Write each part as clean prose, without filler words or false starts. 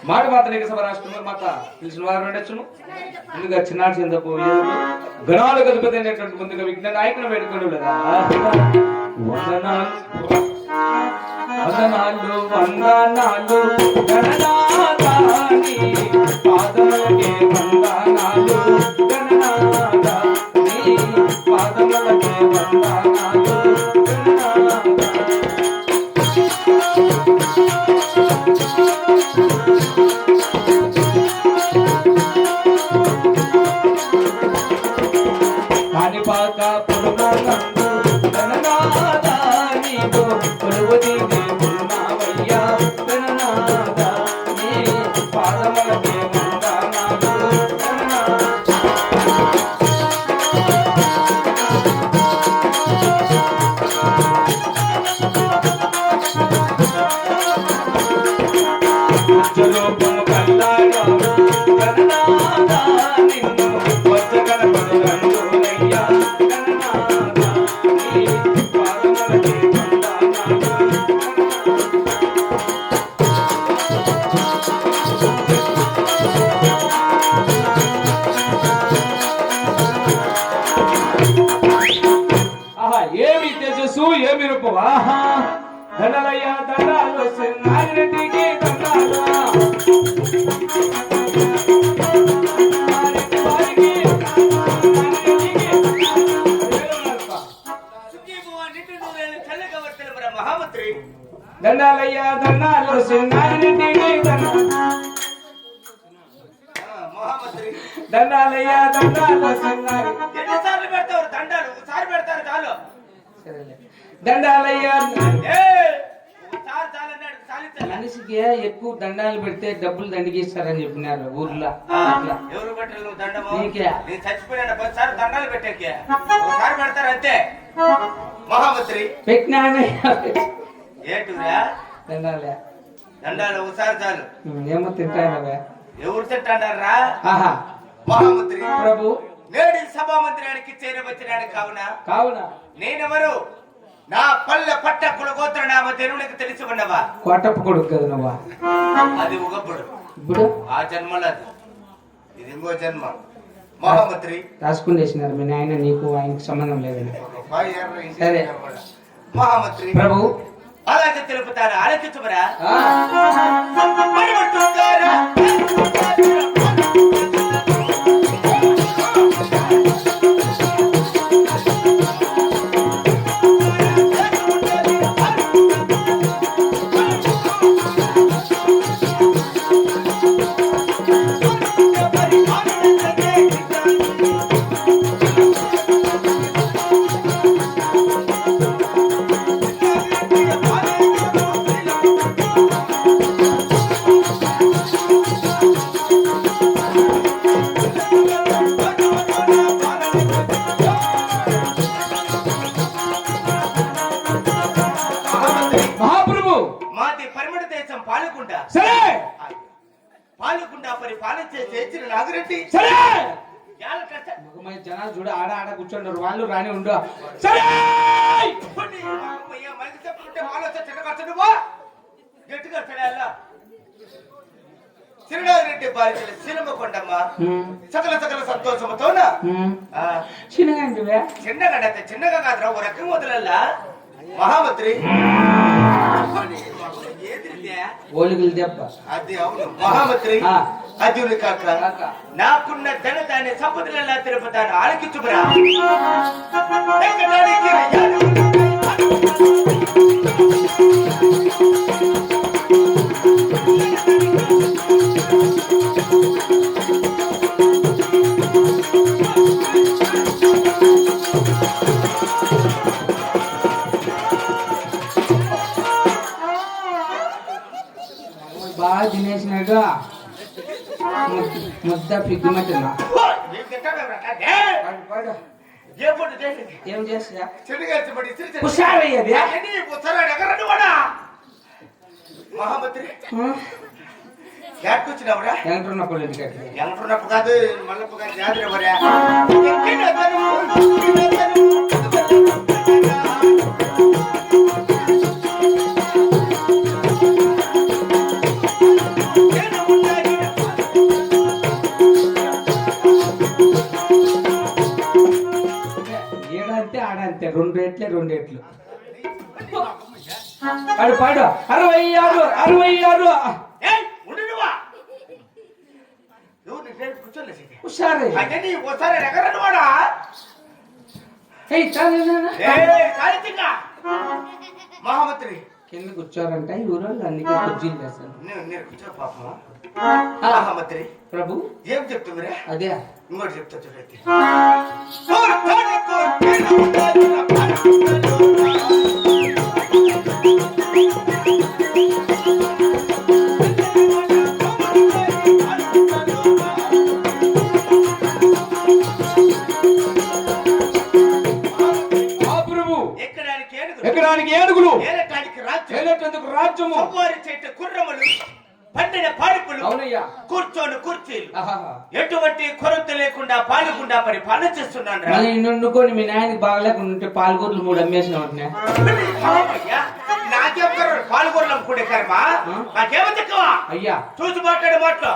మాట మాత్రం సభ రాష్ట్రంలో మాట తెలిసిన వారు ఉండొచ్చును. ముందుగా చిన్న చెందపు గణాలు గణపతి అనేటువంటి ముందుగా విజ్ఞాన నాయకులు వేడుకొని లేదా వందనాలు వందనాలు గణనాథాని పాదములకే వందనాలు గణనాథాని పాదములకే వందనాలు కాణిపాక పురునందు గణనాథాని కొలువుది దేవునావయ్యా గణనాథాని పాదములకే వందనాలు రూపము కల్లాగా గణనాథా నిన్ను వచ్చగలపడు రంగులయ్యా గణనాథాని పాదములకే వందనాలు ఆహా ఏమి తేజస్సు ఏమి రూపం ఆహా దండలయ్య దండాలు నాగిరెడ్డికి దండాలు దండాలయ్య దండాలు నాగిరెడ్డికి దండాలయ్య దండాలు ఎన్నిసార్లు పెడతారు దండాలు? ఒకసారి పెడతారు చాలు. దండాలయ్య ఒకసారి చాలన్నాడు, చాలించాలి. మనిషికి ఎక్కువ దండాలు పెడితే డబ్బులు దండిగిస్తారని చెప్పినారు ఊర్లో. అట్లా ఎవరు పెట్టారు నువ్వు దండము? నీకే. నేను చచ్చిపోయినా 10 సార్లు దండాలు పెట్టాకే. ఒకసారి పెడతారు అంతే. మహామంత్రి పెట్టినానే ఏంటిరా దండాలే దండాలు? ఒకసారి చాలు. ఏమో తింటానవే ఎవరు తింటాడారా? ఆహా మహామంత్రి ప్రభు నేడు సభామంత్రానికి చేరవచ్చినాడు కావున కావున నేనెవరు? నా పల్లె పట్ట కులగోత్ర నామ తెలుగునికి తెలిసి ఉన్నవా? కోటప్ప కొడుకు కదా నువ్వా? అది ఒకప్పుడు, ఇప్పుడు ఆ జన్మలో అది. ఇది ఇంకో జన్మ. మహామంత్రి రాసుకునేసినారు మీ నాయన, నీకు ఆయనకు సంబంధం లేదని. సరే మహామంత్రి ప్రభు అలాగే తెలుపుతాను, ఆలోచించమరా? జనాలు చూడ ఆడ ఆడ కూర్చుంటారు, వాళ్ళు రాని ఉండు. సరే చిరునాగిరెడ్డి భార్య సినిమకొండమ్మ సకల సకల సంతోషముతో చిన్నగా చిన్నగా కాదురా, ఓ రకం వదలల్లా. మహామంత్రి ఓలిగులు దెబ్బ అది అవును మహామంత్రి. అర్జును కాక నాకున్న ధనదాన్ని సంపదలలా తిరుపతాను, ఆలకించుకురా. బాగా తినేసినాడు, ముద్ద పిగ్గుమట్టినా. ఏం చేస్తా హుషారయ్యేది మహామంత్రి. ఎక్కడికొచ్చినావురా? ఎంటున్నప్పుడు ఇంటికి ఎంటున్నప్పుడు కాదు, మల్లప్పు కాదు, జాతర మరా. ఏడంతే ఆడంతే 2 రేట్లే 2 రేట్లు ఆడు పాడు 66 66 హుషారే మహామంత్రి కింద కూర్చోరంట ఈ ఊరోళ్ళు అందుకే కుర్చీలు వేస్తాను కూర్చో పాపమా మహామంత్రి ప్రభు ఏం చెప్తుందిరా అదే ఇంకోటి చెప్తా చూడండి ఎక్కడానికి ఏనుగులు ఏలటానికి రాజ్యము సవారి చెట్టు గుర్రములు పండిన పాడుపులు అవునయ్యా కూర్చొని కుర్చీలు ఎటువంటి కొరత లేకుండా పాలుకుండా పరిపాలన చేస్తున్నాను వండుకొని మీ నాయనకి బాగలేకుండా ఉంటే పాలకూరలు 3 అమ్మేసిన వాటినే నాకెవరు పాలుగూరలు అమ్ముకుంటే కర్మా నాకేమో తక్కువ అయ్యా చూసి మాట్లాడే మాటలు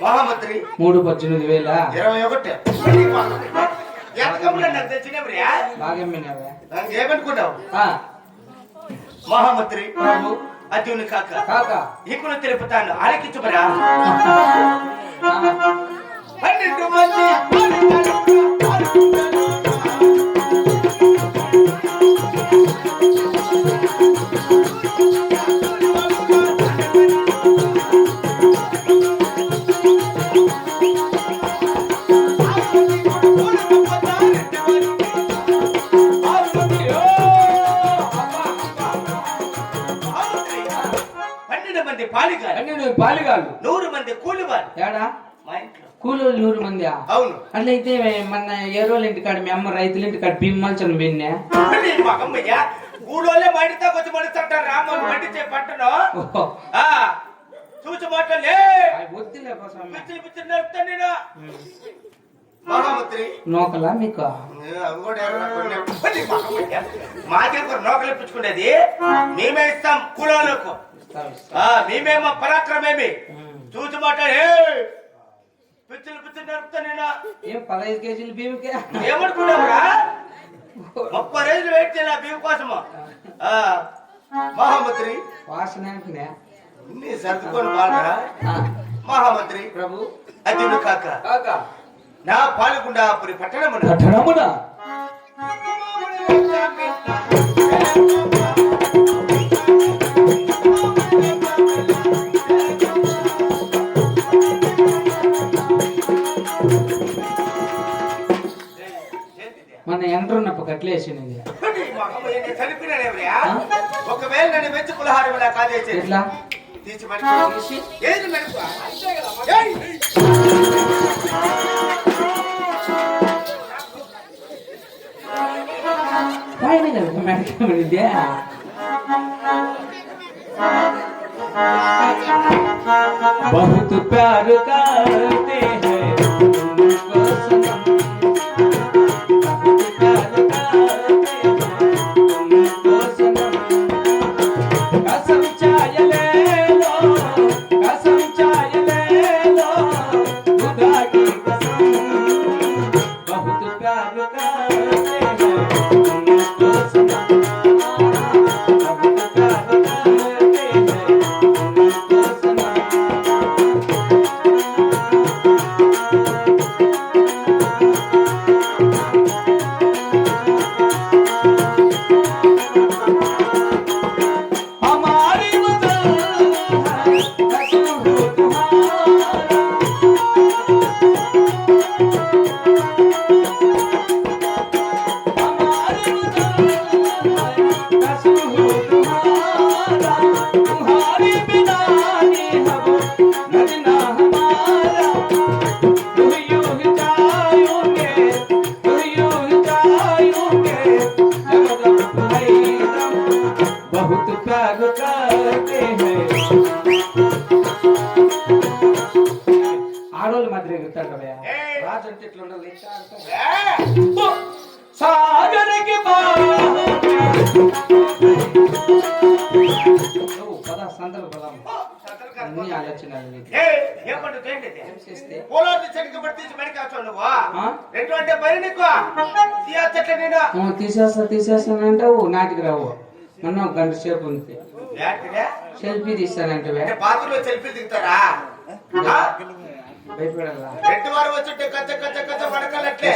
మహామంత్రి 3 18,000 నాకు తెచ్చినప్పుడు బాగా అమ్మినావే ఏమనుకున్నావు మహామంత్రి అర్జును కాక ఇప్పుడు తెలుపుతాను ఆలకించుమరా 12 మంది పాలిగాళ్ళు 100 మంది కూలివారు ఏడా మా ఇంట్లో కూలోళ్ళు 100 మంది అవును అట్లయితే మన ఏరోళ్ళ ఇంటికాడ మీ అమ్మ రైతుల ఇంటికాడ బిమ్మల్చను విన్నా మగమ్మయ్య కూలోళ్ళే మండితో కొంచెం మడుతుంటారు రామ మండితే పంటను చూసి మాటలే వద్దులే నేను మహామంత్రి నోకలా మీకు మాకే నోకలు ఇప్పించుకునేది మేమే ఇస్తాం కూలోళ్ళకు మేమేమో పరాక్రమేమి చూసి మాట్లాడే పిచ్చులు పిచ్చులు నడుపుతా నేను 15 కేజీలు బియ్యకే ఏమనుకున్నావురా 30 రోజులు వెయిట్ చేయాలి బియ్యం కోసము మహామంత్రి వాసన సర్దుకొని బాగా మహామంత్రి ప్రభు అర్జును కాక నా పాల్గొండాపురి పట్టణమున మన ఎండ్రున్నప్పు కట్లేసింది ఒకవేళ నన్ను మెచ్చి పులహారం ఇలా కాదేసి ఎట్లా తీసి పైన కదా మెడకే बहुत प्यार करते हैं उनको सनम बहुत प्यार करते हैं उनको सनम कसम चाय ले लो कसम चाय ले लो खुदा की कसम बहुत प्यार करते हैं उनको सनम बहुत प्यार करते हैं उनको सनम हमारी वजह है कसूर तुम्हारा हमारी वजह है कसूर तुम्हारा तुम्हारी बिना नहीं हम नजना हमारा तुम यूं ही जाओगे तुम यूं ही जाओगे जब बहुत प्यार करते हैं ఆడోళ్ళు మాదిరి ఎగురుతారు కదా రాజు అంటే ఇట్లా ఉండాలి సాగరికి పద సంతలు పదాం అన్ని ఆలోచనలు నీకు. ఏం పండుగ ఏంటిది? ఏం చేస్తే పూలోటి చెట్టుకి పడి తీసి మెడకాల్చావు నువ్వు ఆ? రెండు అంటే పని నీకు తీయచ్చట్లే నేను తీసేస్తానంటావు నాటికి రావు మొన్న ఒక గంట సేపు ఉంది ఏంటిదే? సెల్ఫీ తీస్తానంటే అంటే బాత్రూంలో సెల్ఫీ దిగుతారా భయపడాలా రెండు వారం వచ్చి కచ్చ కచ్చ కచ్చ పడకలట్లే